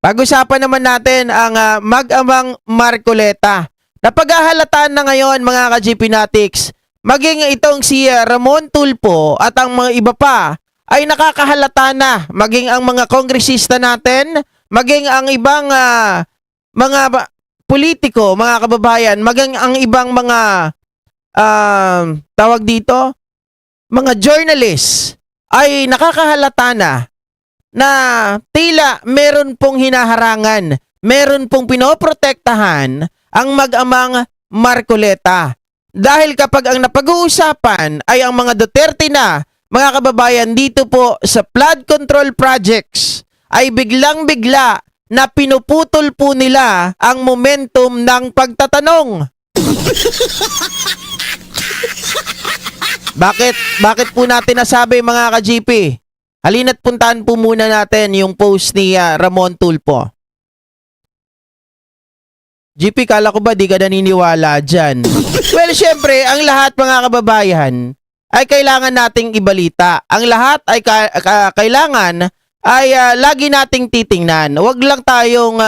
Pag-usapan naman natin ang mag-amang Marcoleta. Napaghahalataan na ngayon mga ka-GP Natics, maging itong si Ramon Tulfo at ang mga iba pa ay nakakahalata na, maging ang mga kongresista natin, maging ang ibang mga politiko, mga kababayan, maging ang ibang mga tawag dito, mga journalists ay nakakahalata na tila meron pong hinaharangan, meron pong pinoprotektahan ang mag-amang Marcoleta. Dahil kapag ang napag-uusapan ay ang mga Duterte na, mga kababayan, dito po sa flood control projects ay biglang-bigla na pinuputol po nila ang momentum ng pagtatanong. Bakit po natin nasabi mga ka-GP? Halina't puntahan po muna natin yung post ni Ramon Tulfo. GP, kala ko ba di ka naniniwala dyan? Well, syempre, ang lahat mga kababayan ay kailangan nating ibalita. Ang lahat ay kailangan ay lagi nating titingnan. Huwag lang tayong,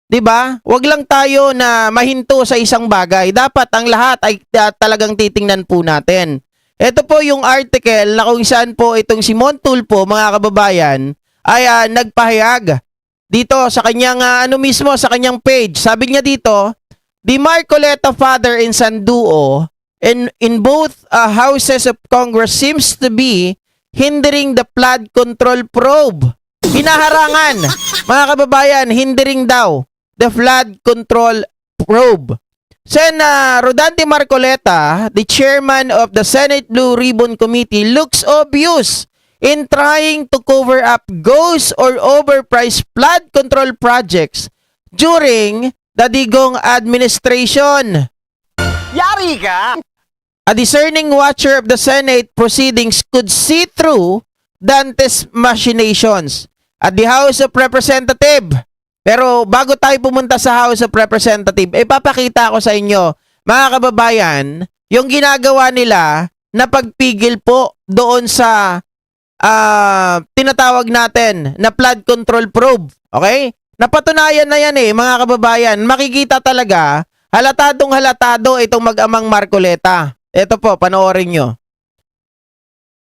di ba? Huwag lang tayo na mahinto sa isang bagay. Dapat ang lahat ay talagang titingnan po natin. Ito po yung article na kung saan po itong si Mon Tulfo, mga kababayan, ay nagpahayag dito sa kanyang sa kanyang page. Sabi niya dito, the Marcoleta father and son duo in both houses of Congress seems to be hindering the flood control probe. Hinaharangan, mga kababayan, hindering daw the flood control probe. Sen Rodante Marcoleta, the chairman of the Senate Blue Ribbon Committee, looks obvious in trying to cover up ghost or overpriced flood control projects during the Digong administration. Yari ka! A discerning watcher of the Senate proceedings could see through Dante's machinations at the House of Representatives. Pero bago tayo pumunta sa House of Representatives, papakita ko sa inyo, mga kababayan, yung ginagawa nila na pagpigil po doon sa tinatawag natin na flood control probe. Okay? Napatunayan na yan mga kababayan. Makikita talaga, halatadong-halatado itong mag-amang Marcoleta. Ito po, panoorin nyo.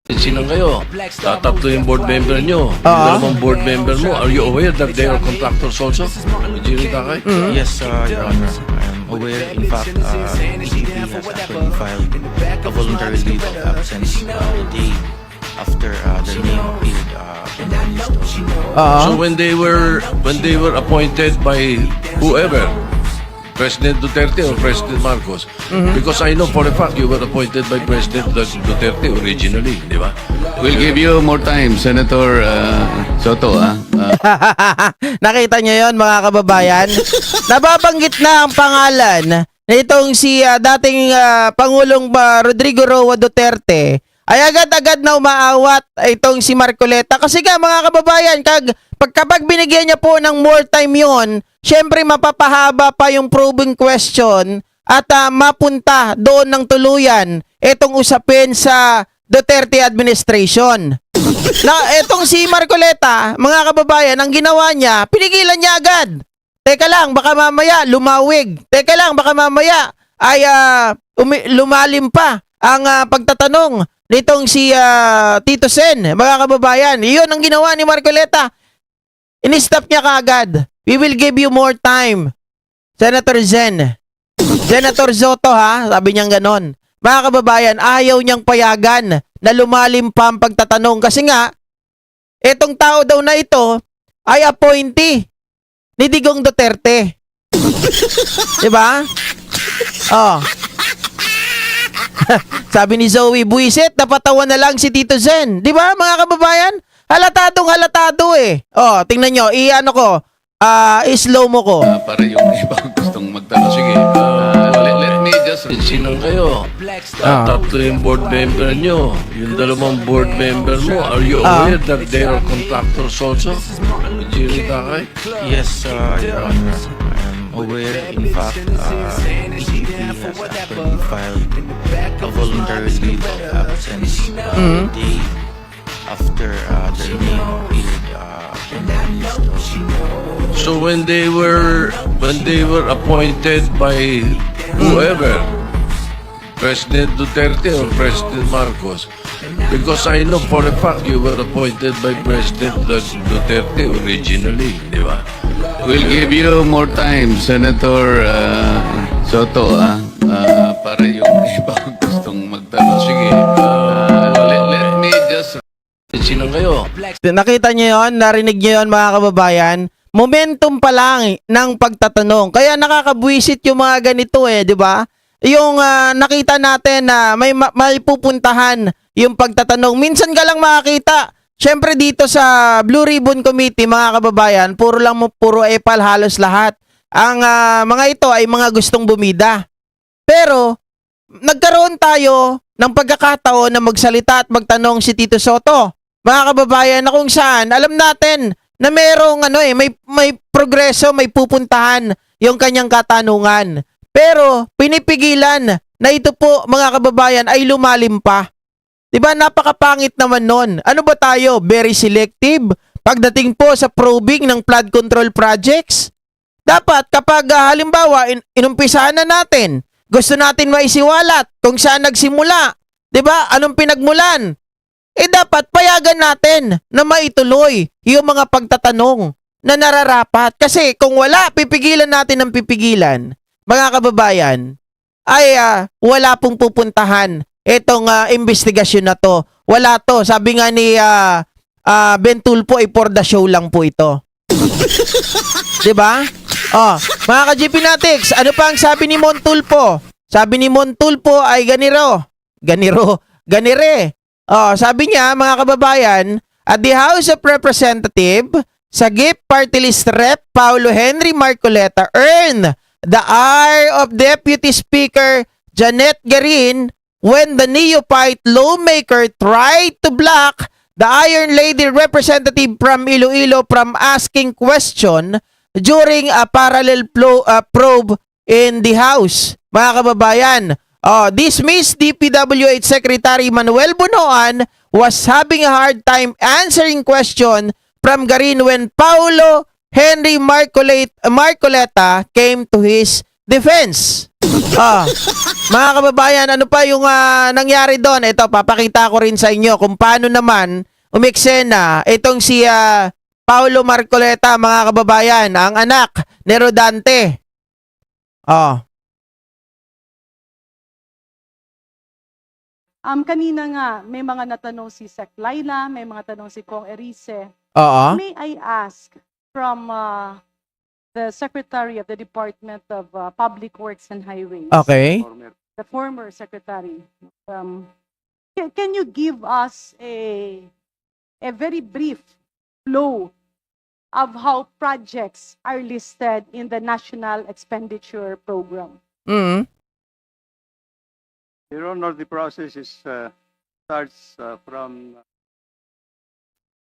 Sinang kayo? Tatapto yung board member nyo. Yung dalawang board member mo, are you aware that they are contractors also? Engineering Takay? Yes, Your Honor. I'm aware. In fact, EDP has actually filed a voluntary leave of absence the day after their name appeared in the list. So when they were appointed by whoever, President Duterte or President Marcos, because I know for a fact you were appointed by President Duterte originally, di ba? We'll give you more time, Senator Soto. Nakita niyo yon mga kababayan? Nababanggit na ang pangalan na itong si dating Pangulong Rodrigo Roa Duterte ay agad-agad na umaawat itong si Marcoleta. Kasi nga mga kababayan, kapag binigyan niya po ng more time yon, syempre mapapahaba pa yung probing question at mapunta doon ng tuluyan itong usapin sa Duterte administration. Na itong si Marcoleta, mga kababayan, ang ginawa niya, pinigilan niya agad. Teka lang, baka mamaya lumawig. Teka lang, baka mamaya ay lumalim pa ang pagtatanong nitong si Tito Sen, mga kababayan. Iyon ang ginawa ni Marcoleta. In-stop niya kaagad. We will give you more time, Senator Zen. Senator Soto sabi niyang ganon. Mga kababayan, ayaw niyang payagan na lumalim pa ang pagtatanong. Kasi nga, etong tao daw na ito ay appointee ni Digong Duterte. Diba? Oh. Sabi ni Zoe, buisit, napatawan na lang si Tito Zen. Diba mga kababayan? Halatadong halatado Oh, tingnan nyo, slow mo ko. Para yung ibang gustong magtanong. Sige, let me just... sinang kayo? Tatapto yung board member nyo. Yung dalawang board member mo, are you aware that they are contractors also? Engineering Takay? Yes, Your Honor. I'm aware. In fact, EDP has actually filed a voluntary leave of absence the day after their name appeared So when they were appointed by whoever, President Duterte or President Marcos, because I know for a fact you were appointed by President Duterte originally, di ba? We'll give you more time, Senator Soto, para yung iba gustong magtanong. Sige, Let me just... sino kayo? Nakita niyo yon, narinig niyo yon mga kababayan. Momentum pa lang ng pagtatanong. Kaya nakakabwisit yung mga ganito di ba? Yung nakita natin na may pupuntahan yung pagtatanong. Minsan ka lang makakita. Syempre dito sa Blue Ribbon Committee, mga kababayan, puro epal halos lahat. Ang mga ito ay mga gustong bumida. Pero nagkaroon tayo ng pagkakataon na magsalita at magtanong si Tito Soto. Mga kababayan, na kung saan alam natin na merong may progreso, may pupuntahan yung kanyang katanungan. Pero pinipigilan na ito po mga kababayan ay lumalim pa. 'Di ba? Napakapangit naman nun. Ano ba tayo? Very selective pagdating po sa probing ng flood control projects. Dapat kapag halimbawa inumpisahan na natin, gusto natin maisiwalat kung saan nagsimula. 'Di ba? Anong pinagmulan? Dapat payagan natin na maituloy yung mga pagtatanong na nararapat. Kasi kung wala, pipigilan natin ng pipigilan, mga kababayan, ay wala pong pupuntahan itong investigasyon na to. Wala to. Sabi nga ni Ben Tulfo, ay for the show lang po ito. Diba? Mga ka-GPnatics, ano pa ang sabi ni Mon Tulfo? Sabi ni Mon Tulfo ay ganire. Sabi niya, mga kababayan, at the House of Representatives, sa GIP Party List Rep. Paulo Henry Marcoleta earned the ire of Deputy Speaker Janet Garin when the neophyte lawmaker tried to block the Iron Lady representative from Iloilo from asking question during a parallel probe in the House. Mga kababayan, dismissed DPWH Secretary Manuel Bunoan was having a hard time answering question from Garin when Paulo Henry Marcoleta came to his defense. Mga kababayan, ano pa yung nangyari doon? Ito, papakita ko rin sa inyo kung paano naman umeksena itong si Paulo Marcoleta, mga kababayan, ang anak ni Rodante. Kanina nga, may mga natanong si Sec Laila, may mga tanong si Kong Erice. Oo. May I ask from the Secretary of the Department of Public Works and Highways, Okay. the former Secretary, can you give us a very brief flow of how projects are listed in the National Expenditure Program? Mm. Your Honor, the process starts from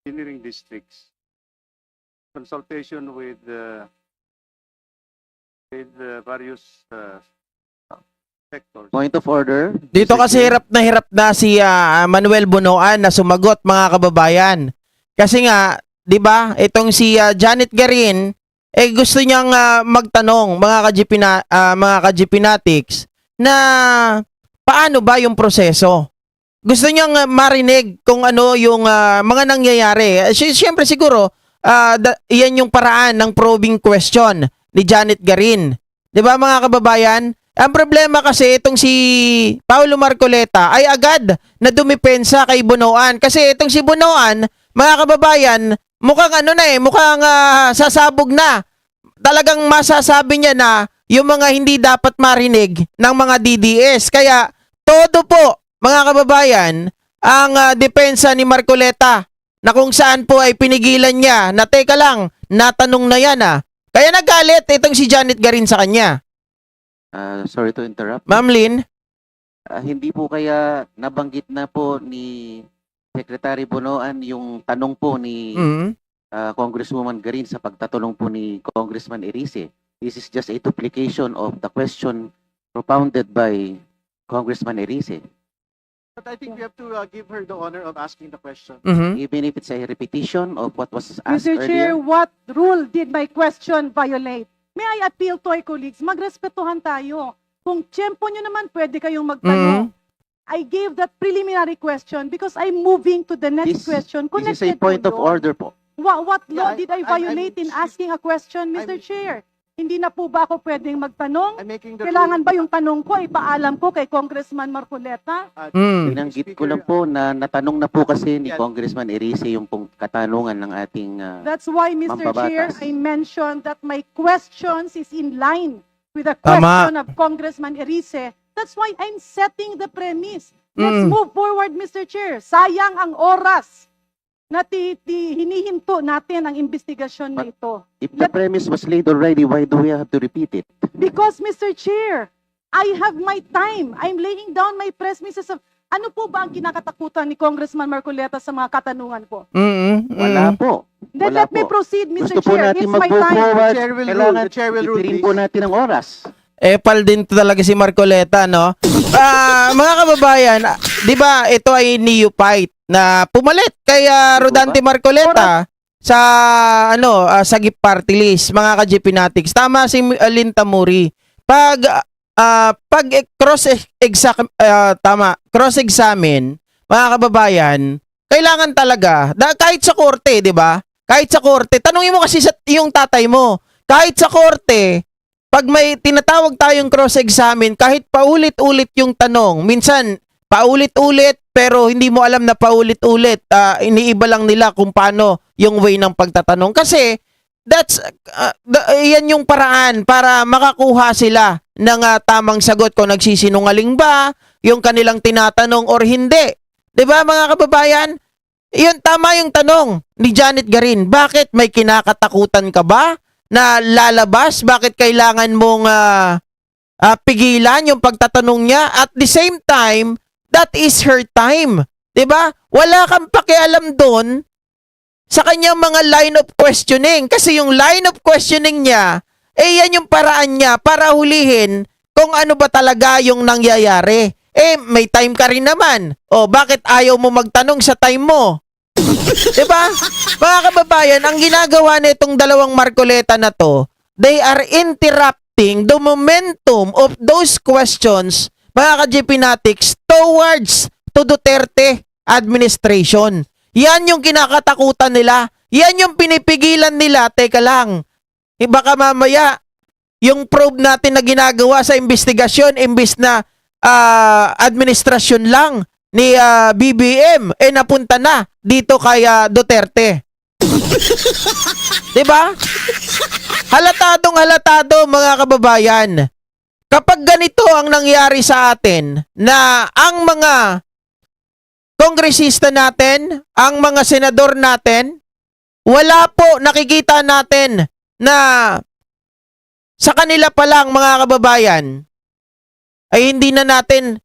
engineering districts, consultation with various sectors. Point of order. Dito kasi hirap na si Manuel Bunoan na sumagot, mga kababayan. Kasi nga, 'di ba, itong si Janet Garin gusto niyang magtanong, mga ka-GPnatics, na paano ba yung proseso? Gusto niyang marinig kung ano yung mga nangyayari. Siyempre siguro, yan yung paraan ng probing question ni Janet Garin. 'Di ba, mga kababayan? Ang problema kasi itong si Paulo Marcoleta ay agad na dumipensa kay Bunoan. Kasi itong si Bunoan, mga kababayan, mukhang mukhang sasabog na. Talagang masasabi niya na yung mga hindi dapat marinig ng mga DDS. Kaya todo po, mga kababayan, ang depensa ni Marcoleta na kung saan po ay pinigilan niya na teka lang, natanong na yan Kaya nagalit itong si Janet Garin sa kanya. Sorry to interrupt. Ma'am Lynn? Hindi po kaya nabanggit na po ni Secretary Bunoan yung tanong po ni Congresswoman Garin sa pagtatanong po ni Congressman Erice. This is just a duplication of the question propounded by Congressman Erice. But I think we have to give her the honor of asking the question. Mhm. Even if it's a repetition of what was asked Mr. Chair, earlier. what rule did my question violate? May I appeal to our colleagues, magrespetuhan tayo. Kung tiyempo nyo naman, pwede kayong magtanong. I gave that preliminary question because I'm moving to the next question. This is a Connected point to of law. order po. What law Yeah, did I violate in asking a question, Mr. Chair? Hindi na po ba ako pwedeng magtanong? I'm making the Kailangan ba yung tanong ko, ipaalam ko kay Congressman Marcoleta? Binanggit ko lang po na natanong na po kasi ni Yeah. Congressman Erice yung pong katanungan ng ating That's why, Mr. Chair, Mambabatas. I mentioned that my questions is in line with the Tama. question of Congressman Erice. That's why I'm setting the premise. Let's move forward, Mr. Chair. Sayang ang oras na hinihinto natin ang investigasyon na ito. If the premise was laid already, why do we have to repeat it? Because, Mr. Chair, I have my time. I'm laying down my premises of ano po ba ang kinakatakutan ni Congressman Marcoleta sa mga katanungan ko? Wala po. Then Wala let me po. proceed, Mr. Gusto po Chair. natin It's my mag-move time. forward. The chair will rule. Kailangan The chair will rule, itirin po please. natin ang oras. Epal din talaga si Marcoleta, no? Mga kababayan, di ba ito ay neophyte na pumalit kay Rodante Marcoleta sa Sagip Party List, mga ka-GP Natics. Tama si Linta Muri. Pag cross-examine, mga kababayan, kailangan talaga, kahit sa korte, di ba? Kahit sa korte, tanungin mo kasi yung tatay mo, kahit sa korte, pag may tinatawag tayong cross-examine, kahit paulit-ulit yung tanong, minsan paulit-ulit pero hindi mo alam na paulit-ulit, iniiba lang nila kung paano yung way ng pagtatanong. Kasi yan yung paraan para makakuha sila ng tamang sagot kung nagsisinungaling ba, yung kanilang tinatanong or hindi. 'Di ba mga kababayan? Yun, tama yung tanong ni Janet Garin. Bakit may kinakatakutan ka ba na lalabas? Bakit kailangan mong pigilan yung pagtatanong niya? At the same time, that is her time. 'Di ba? Wala kang pakialam doon sa kanyang mga line of questioning. Kasi yung line of questioning niya, yan yung paraan niya para hulihin kung ano ba talaga yung nangyayari. May time ka rin naman. Bakit ayaw mo magtanong sa time mo? Diba? Mga kababayan, ang ginagawa nitong dalawang Marcoleta na to, they are interrupting the momentum of those questions, mga ka-GP Natics, towards to Duterte administration. Yan yung kinakatakutan nila. Yan yung pinipigilan nila. Teka lang, baka mamaya, yung probe natin na ginagawa sa investigasyon, imbis na administrasyon lang ni BBM, napunta na dito kay Duterte. Diba? Halatado mga kababayan. Kapag ganito ang nangyari sa atin, na ang mga kongresista natin, ang mga senador natin, wala po nakikita natin na sa kanila pa lang mga kababayan, ay hindi na natin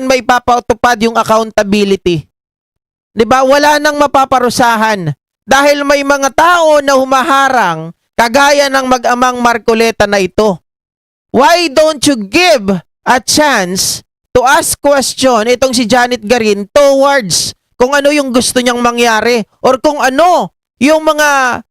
maipapatupad yung accountability. 'Di ba? Wala nang mapaparusahan dahil may mga tao na humaharang kagaya ng mag-amang Marcoleta na ito. Why don't you give a chance to ask question itong si Janet Garin towards kung ano yung gusto niyang mangyari or kung ano yung mga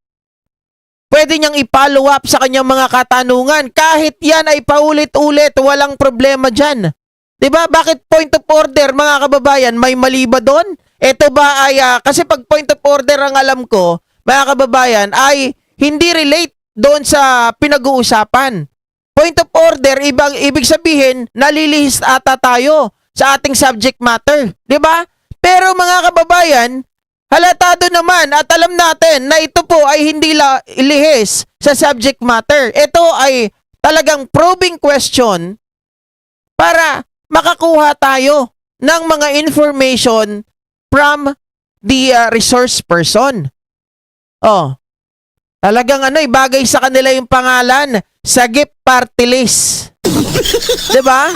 pwede niyang i-follow up sa kanyang mga katanungan. Kahit yan ay paulit-ulit, walang problema dyan. Diba? Bakit point of order, mga kababayan? May mali ba doon? Ito ba ay, kasi pag point of order ang alam ko, mga kababayan, ay hindi relate doon sa pinag-uusapan. Point of order, ibig sabihin, nalilihis ata tayo sa ating subject matter. Diba? Pero mga kababayan, halatado naman at alam natin na ito po ay hindi lihis sa subject matter. Ito ay talagang probing question para makakuha tayo ng mga information from the resource person. Talagang bagay sa kanila yung pangalan, Sagip Party List. Diba?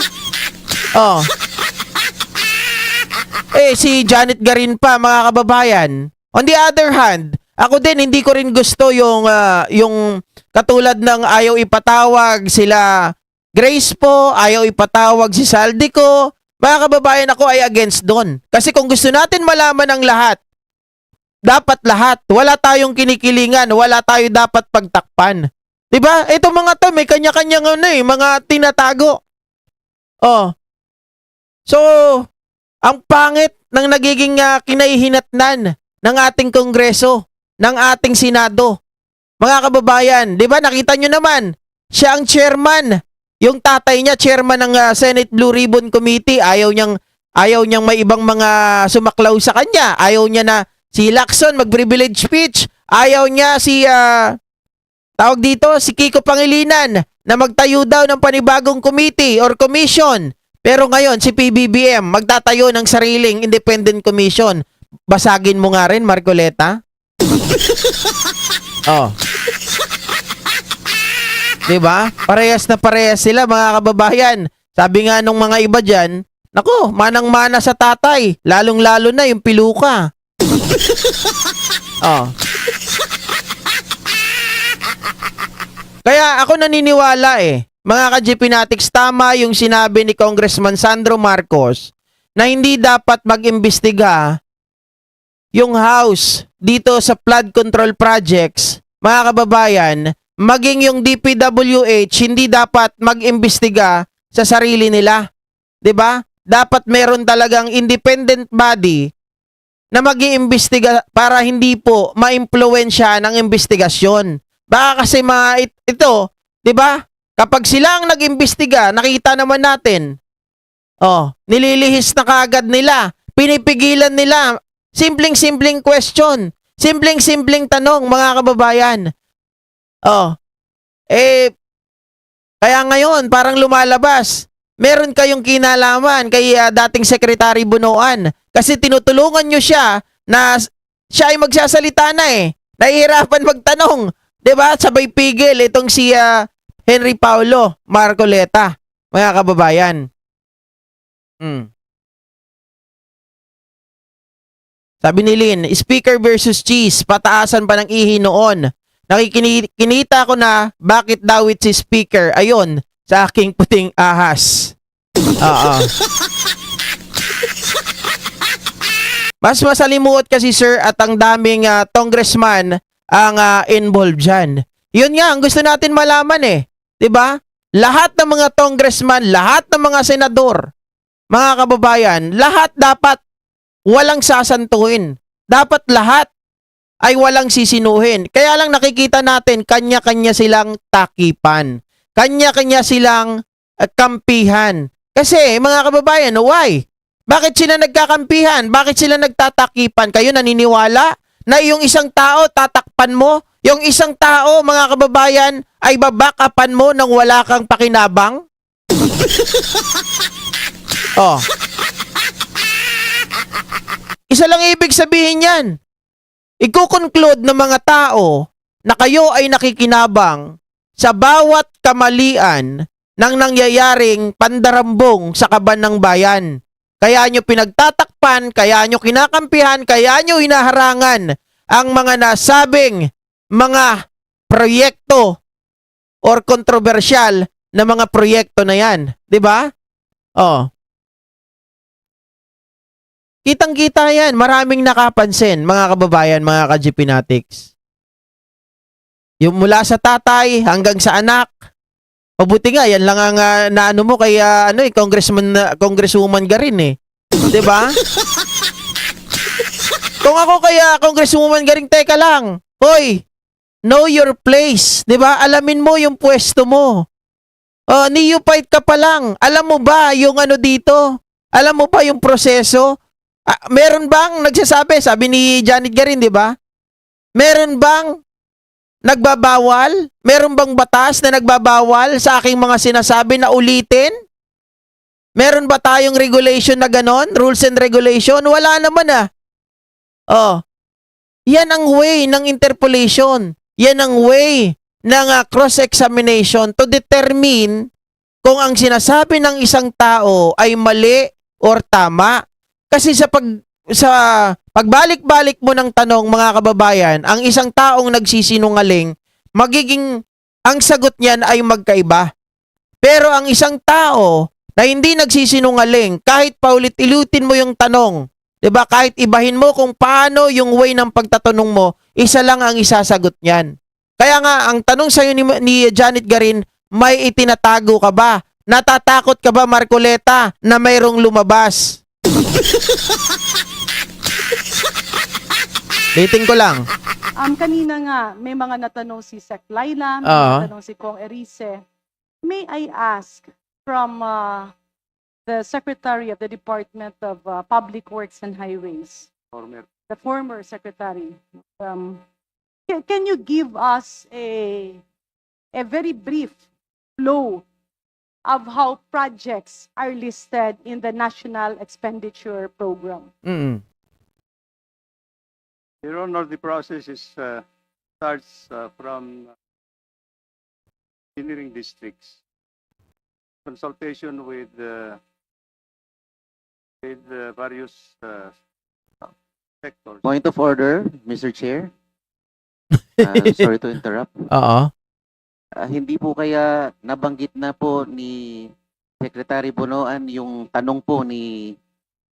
Si Janet Garin pa, mga kababayan. On the other hand, ako din hindi ko rin gusto yung katulad ng ayaw ipatawag sila Grace po, ayaw ipatawag si Saldico, mga kababayan, ako ay against doon. Kasi kung gusto natin malaman ang lahat, dapat lahat. Wala tayong kinikilingan, wala tayo dapat pagtakpan. 'Di ba? Ito mga to, may kanya-kanyang mga tinatago. Oh. So, ang pangit ng nagiging kinahihinatnan ng ating Kongreso, ng ating Senado. Mga kababayan, 'di ba? Nakita nyo naman, siya ang chairman. Yung tatay niya, chairman ng Senate Blue Ribbon Committee. Ayaw niyang may ibang mga sumaklaw sa kanya. Ayaw niya na si Lacson mag-privilege speech. Ayaw niya si si Kiko Pangilinan na magtayo daw ng panibagong committee or commission. Pero ngayon, si PBBM magtatayo ng sariling independent commission. Basagin mo nga rin, Marcoleta. Oh. Diba? Parehas na parehas sila, mga kababayan. Sabi nga nung mga iba dyan, nako, manang-mana sa tatay. Lalong-lalo na yung piluka. Oh. Kaya ako naniniwala mga ka-GPnatics, tama yung sinabi ni Congressman Sandro Marcos na hindi dapat mag-imbestiga yung House dito sa flood control projects, mga kababayan, maging yung DPWH hindi dapat mag-imbestiga sa sarili nila. 'Di ba? Dapat meron talagang independent body na mag-iimbestiga para hindi po maimpluwensya ng investigasyon. Baka kasi ito, 'di ba? Kapag sila ang nag-imbestiga, nakita naman natin. Nililihis na kaagad nila, pinipigilan nila. Simpleng question, simpleng tanong, mga kababayan. Kaya ngayon, parang lumalabas. Meron kayong kinalaman kay dating Secretary Bunoan kasi tinutulungan nyo siya na siya ay magsasalita na Nahihirapan magtanong. 'Di ba? Sabay pigil itong si Henry Paulo Marcoleta, mga kababayan. Sabi ni Lynn, Speaker versus Cheese, pataasan pa ng ihi noon. Kinita ko na bakit daw si Speaker. Ayun, sa aking puting ahas. Mas masalimuot kasi sir at ang daming congressman ang involved dyan. Yun nga, ang gusto natin malaman 'di ba? Lahat ng mga congressman, lahat ng mga senador, mga kababayan, lahat dapat walang sasantuhin. Dapat lahat ay walang sisinuhin. Kaya lang nakikita natin, kanya-kanya silang takipan. Kanya-kanya silang kampihan. Kasi, mga kababayan, why? Bakit sila nagkakampihan? Bakit sila nagtatakipan? Kayo naniniwala na yung isang tao tatakpan mo? Yung isang tao, mga kababayan, ay babakapan mo nang wala kang pakinabang? Isa lang ibig sabihin yan. Iko-conclude ng mga tao na kayo ay nakikinabang sa bawat kamalian ng nangyayaring pandarambong sa kaban ng bayan. Kaya nyo pinagtatakpan, kaya nyo kinakampihan, kaya nyo hinaharangan ang mga nasabing mga proyekto or kontrobersyal na mga proyekto na yan. 'Di ba? Kitang-kita yan. Maraming nakapansin, mga kababayan, mga ka-GPnatics. Yung mula sa tatay hanggang sa anak. Mabuti nga, yan lang ang naano mo kay Congresswoman Garin 'Di ba? Kung ako kaya Congresswoman Garin, teka lang. Hoy, know your place. 'Di ba? Alamin mo yung pwesto mo. Neophyte ka pa lang. Alam mo ba yung dito? Alam mo pa yung proseso? Meron bang nagsasabi, sabi ni Janet Garin, 'di ba? Meron bang nagbabawal? Meron bang batas na nagbabawal sa aking mga sinasabi na ulitin? Meron ba tayong regulation na ganon? Rules and regulation? Wala naman Yan ang way ng interpolation. Yan ang way ng cross-examination to determine kung ang sinasabi ng isang tao ay mali or tama. Kasi sa pagbalik-balik mo ng tanong, mga kababayan, ang isang taong nagsisinungaling, ang sagot niyan ay magkaiba. Pero ang isang tao na hindi nagsisinungaling kahit paulit-ilutin mo yung tanong. 'Di ba? Kahit ibahin mo kung paano yung way ng pagtatanong mo, isa lang ang isasagot niyan. Kaya nga, ang tanong sa'yo ni Janet Garin, may itinatago ka ba? Natatakot ka ba, Marcoleta, na mayroong lumabas? Dating ko lang. Kanina nga, may mga natanong si Sec Laila, may Oo. natanong si Kong Erice. May I ask from the Secretary of the Department of Public Works and Highways, Former. the former Secretary, can you give us a very brief flow of how projects are listed in the National Expenditure Program? Mm. Your Honor, the process starts from engineering districts, consultation with various sectors. Point of order, Mr. Chair. Sorry to interrupt. Oo. Hindi po kaya nabanggit na po ni Secretary Bonoan yung tanong po ni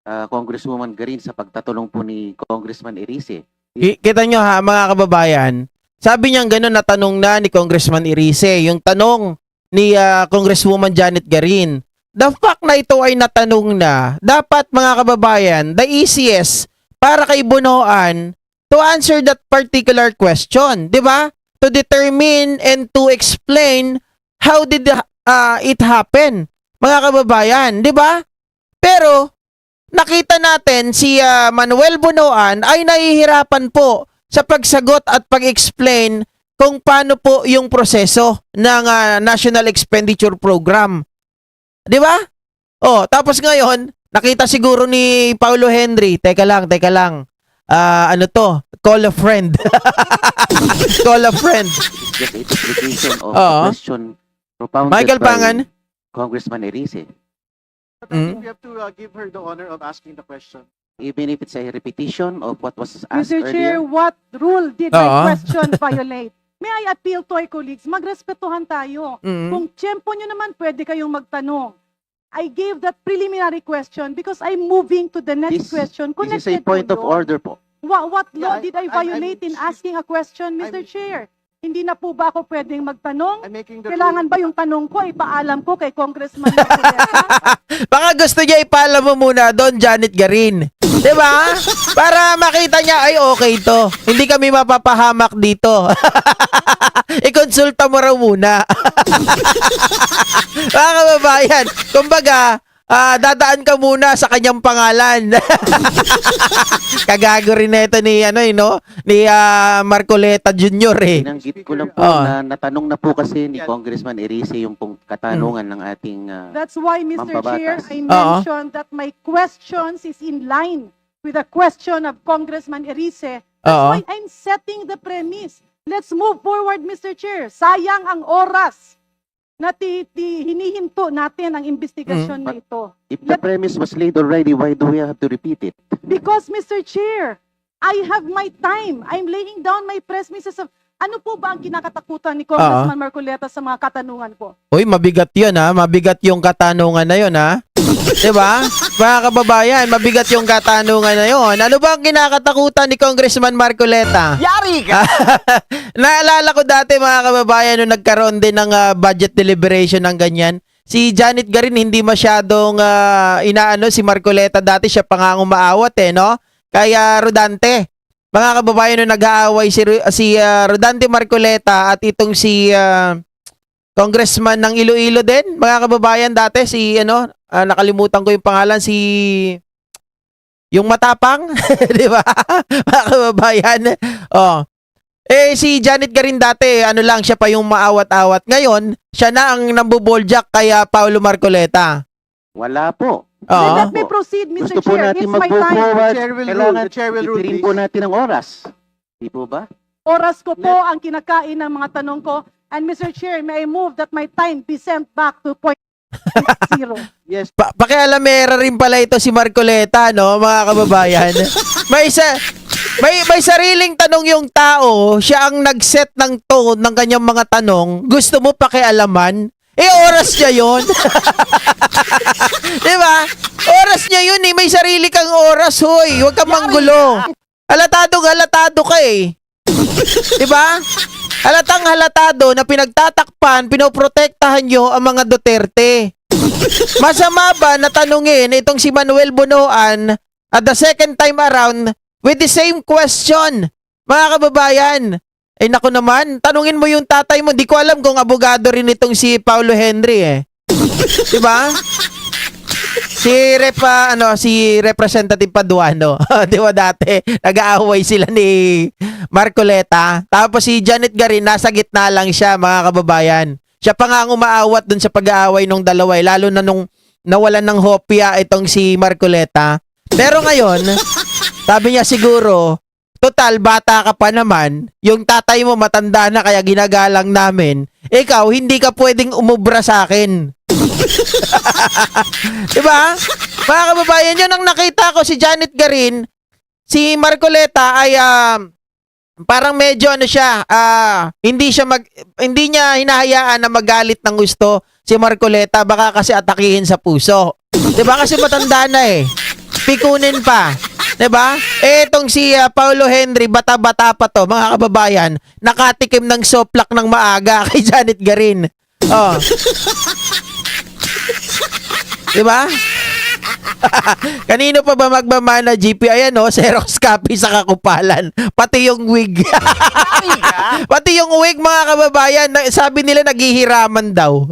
Congresswoman Garin sa pagtatanong po ni Congressman Erice. Kita nyo ha, mga kababayan, sabi niyang gano'n na tanong na ni Congressman Erice, yung tanong ni Congresswoman Janet Garin. The fact na ito ay natanong na, dapat mga kababayan, the easiest para kay Bonoan to answer that particular question, di ba? To determine and to explain how did it happen, mga kababayan, di ba? Pero, nakita natin si Manuel Bonoan ay nahihirapan po sa pagsagot at pag-explain kung paano po yung proseso ng National Expenditure Program. Di ba? Oh, tapos ngayon, nakita siguro ni Paulo Henry, teka lang. Ano to? Call a friend. Call a friend. Just a duplication of Oo. the question propounded Michael by Pangan. Congressman Erice. But I think we have to give her the honor of asking the question. Even if it's a repetition of what was asked Mr. Chair, earlier. what rule did Oo. my question violate? May I appeal to our colleagues, magrespetuhan tayo. Mm. Kung tiyempo nyo naman, pwede kayong magtanong. I gave that preliminary question because I'm moving to the next question. This is a Connected point to of law. order po. What law Yeah, did I violate in asking a question, Mr. Chair? Hindi na po ba ako pwedeng magtanong? I'm making the Kailangan ba yung tanong ko, ipaalam ko kay Congressman Marcoleta? Baka gusto niya ipaalam mo muna doon, Janet Garin. Diba? Para makita niya, ay okay to. Hindi kami mapapahamak dito. Ikonsulta mo raw muna. Mga kababayan, kumbaga, dadaan ka muna sa kanyang pangalan. Kagago rin na ito ni, ni Marcoleta Jr. eh. Binanggit ko lang po Oo. na natanong na po kasi ni Congressman Erice yung pong katanungan ng ating That's why, Mr. Chair, Mampabatas. I mentioned that my questions is in line with the question of Congressman Erice. That's Oo. why I'm setting the premise. Let's move forward, Mr. Chair. Sayang ang oras na hinihinto natin ang investigasyon na ito. if the premise was laid already, why do we have to repeat it? Because, Mr. Chair, I have my time. I'm laying down my premises of ano po ba ang kinakatakutan ni Congressman Marcoleta sa mga katanungan ko? Uy, mabigat yun ha. Mabigat yung katanungan na yun ha. Diba? Mga kababayan, mabigat yung katanungan na yun. Ano ba ang kinakatakutan ni Congressman Marcoleta? Yari ka! Naalala ko dati mga kababayan nung nagkaroon din ng budget deliberation ng ganyan. Si Janet Garin hindi masyadong inaano si Marcoleta dati, siya pa nga ang umaawat no? Kaya Rodante. Mga kababayan nung nag-aaway si Rodante Marcoleta at itong si Congressman ng Iloilo din, mga kababayan dati si nakalimutan ko yung pangalan, si yung matapang, di ba? Mga kababayan. Oh. Si Janet Garin dati, lang siya pa yung maawat-awat. Ngayon, siya na ang nambuboljak kay Paulo Marcoleta. Wala po. Oo. Let me proceed, Mr. Gusto po Chair. natin It's my mag-move time. forward. The chair will Kailangan rule. The chair will rule, itirin please. po natin ang oras. Di po ba? Oras ko po ang kinakain ng mga tanong ko. And Mr. Chair, may I move that my time be sent back to point 0. Yes. Pakialamera rin pala ito si Marcoleta, no, mga kababayan. May sariling tanong yung tao, siya ang nag-set ng tone ng kanyang mga tanong. Gusto mo pakialaman? Oras niya yun. Di ba? Oras niya yun eh. May sarili kang oras, hoy. Huwag kang manggulo. Halatado ka eh. Di ba? Halatang halatado na pinagtatakpan, pinoprotektahan nyo ang mga Duterte. Masama ba na tanungin itong si Manuel Bonoan at the second time around with the same question? Mga kababayan, eh naku naman, tanungin mo yung tatay mo. Di ko alam kung abogado rin itong si Paulo Henry eh. Diba? Si Representative Paduano. Di ba dati, nag-aaway sila ni Marcoleta. Tapos si Janet Garin, nasa gitna lang siya, mga kababayan. Siya pa nga ang umaawat dun sa pag-aaway nung dalawa, lalo na nung nawalan ng hopya itong si Marcoleta. Pero ngayon, sabi niya siguro, total, bata ka pa naman, yung tatay mo matanda na kaya ginagalang namin, ikaw, hindi ka pwedeng umubra sa akin. Diba? Mga kababayan, yun ang nakita ko si Janet Garin, si Marcoleta ay parang medyo ano siya, hindi niya hinahayaan na magalit ng gusto si Marcoleta, baka kasi atakihin sa puso. 'Di ba? Kasi matanda na eh. Pikunin pa. 'Di ba? Eh itong si Paulo Henry, bata-bata pa to, mga kababayan, nakatikim ng soplak ng maaga kay Janet Garin. Oh. 'Di ba? Kanino pa ba magmamana GP? Ayan o, Xerox copy sa kakupalan. Pati yung wig. Pati yung wig, mga kababayan. Sabi nila naghihiraman daw.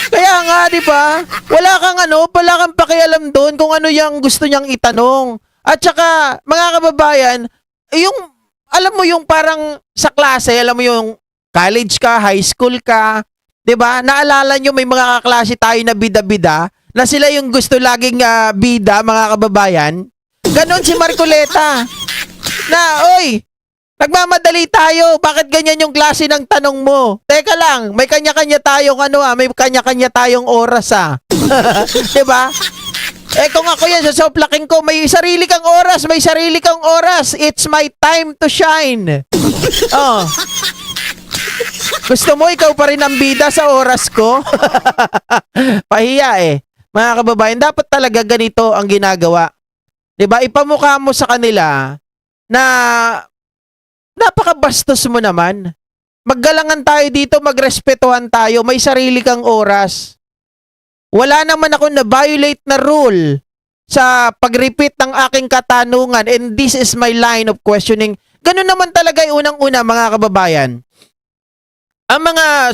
Kaya nga, di ba? Wala kang pakialam doon kung ano yung gusto niyang itanong. At saka, mga kababayan, alam mo yung parang sa klase, alam mo yung college ka, high school ka, 'di ba? Naalala nyo may mga kaklase tayo na bida-bida na sila yung gusto laging bida, mga kababayan. Ganon si Marcoleta. Na, oy, nagmamadali tayo. Bakit ganyan yung klase ng tanong mo? Teka lang, may kanya-kanya tayong may kanya-kanya tayong oras 'Di ba? Eh kung ako yan, sasoplakin ko, may sarili kang oras, may sarili kang oras. It's my time to shine. Oh. Gusto mo ikaw pa rin ang bida sa oras ko? Pahiya eh. Mga kababayan, dapat talaga ganito ang ginagawa. 'Di ba? Ipamukha mo sa kanila na napakabastos mo naman. Maggalangan tayo dito, magrespetuhan tayo, may sarili kang oras. Wala naman ako na violate na rule sa pag-repeat ng aking katanungan, and this is my line of questioning. Ganun naman talaga yung unang-una, mga kababayan. Ang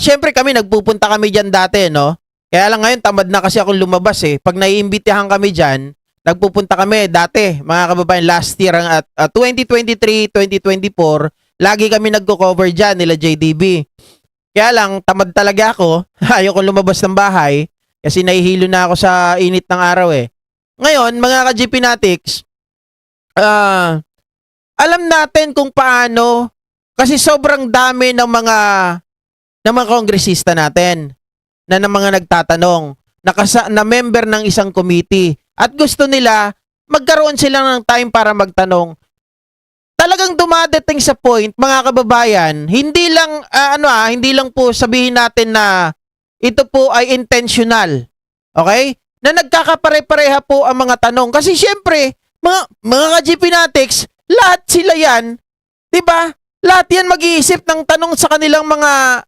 syempre kami, nagpupunta kami dyan dati, no? Kaya lang ngayon, tamad na kasi akong lumabas eh. Pag naiimbitahan kami dyan, nagpupunta kami dati, mga kababayan, last year, 2023, 2024, lagi kami nagko-cover dyan, nila JDB. Kaya lang, tamad talaga ako. Ayoko lumabas ng bahay kasi nahihilo na ako sa init ng araw eh. Ngayon, mga ka-GP Natics, alam natin kung paano, kasi sobrang dami ng mga kongresista natin na mga nagtatanong na member ng isang committee at gusto nila magkaroon sila ng time para magtanong. Talagang dumadating sa point, mga kababayan, hindi lang po sabihin natin na ito po ay intentional. Okay? Na nagkakapare-pareha po ang mga tanong. Kasi syempre, mga ka-GP Natics, lahat sila yan, 'di ba? Lahat yan mag-iisip ng tanong sa kanilang mga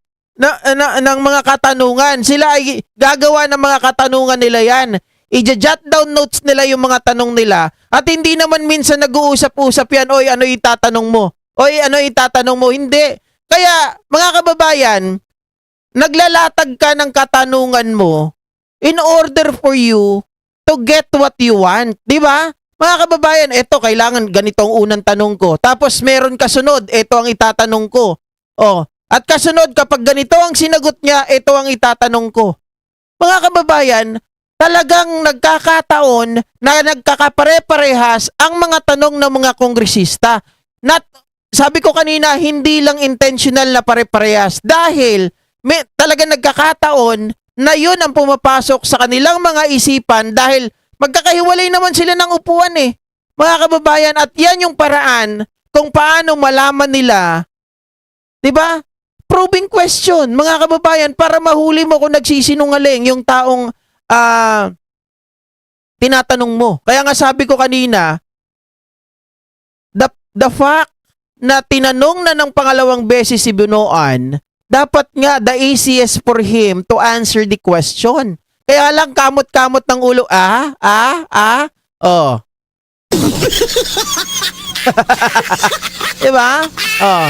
ng mga katanungan. Sila ay gagawa ng mga katanungan nila yan. I-jot down notes nila yung mga tanong nila. At hindi naman minsan nag-uusap-usap yan, oy, ano itatanong mo? Oy, ano itatanong mo? Hindi. Kaya, mga kababayan, naglalatag ka ng katanungan mo in order for you to get what you want. Di ba? Mga kababayan, eto, kailangan ganitong unang tanong ko. Tapos meron kasunod, eto ang itatanong ko. Oh, at kasunod, kapag ganito ang sinagot niya, ito ang itatanong ko. Mga kababayan, talagang nagkakataon na nagkakapare-parehas ang mga tanong ng mga kongresista. Sabi ko kanina, hindi lang intentional na pare-parehas dahil talagang nagkakataon na yun ang pumapasok sa kanilang mga isipan dahil magkakahiwalay naman sila ng upuan eh. Mga kababayan, at yan yung paraan kung paano malaman nila, 'di ba? probing question, mga kababayan, para mahuli mo kung nagsisinungaling yung taong tinatanong mo. Kaya nga sabi ko kanina, the fact na tinanong na ng pangalawang beses si Bunoan, dapat nga the easiest for him to answer the question. Kaya lang kamot-kamot ng ulo, oh. Diba? Oh.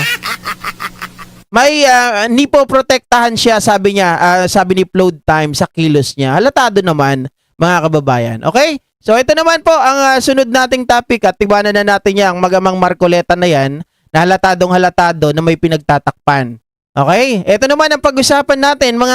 May hindi po protektahan siya, sabi niya, sabi ni Flood Time sa kilos niya. Halatado naman, mga kababayan. Okay? So ito naman po ang sunod nating topic at tibanan na natin yang magamang Marcoleta na yan na halatadong halatado na may pinagtatakpan. Okay? Ito naman ang pag-usapan natin, mga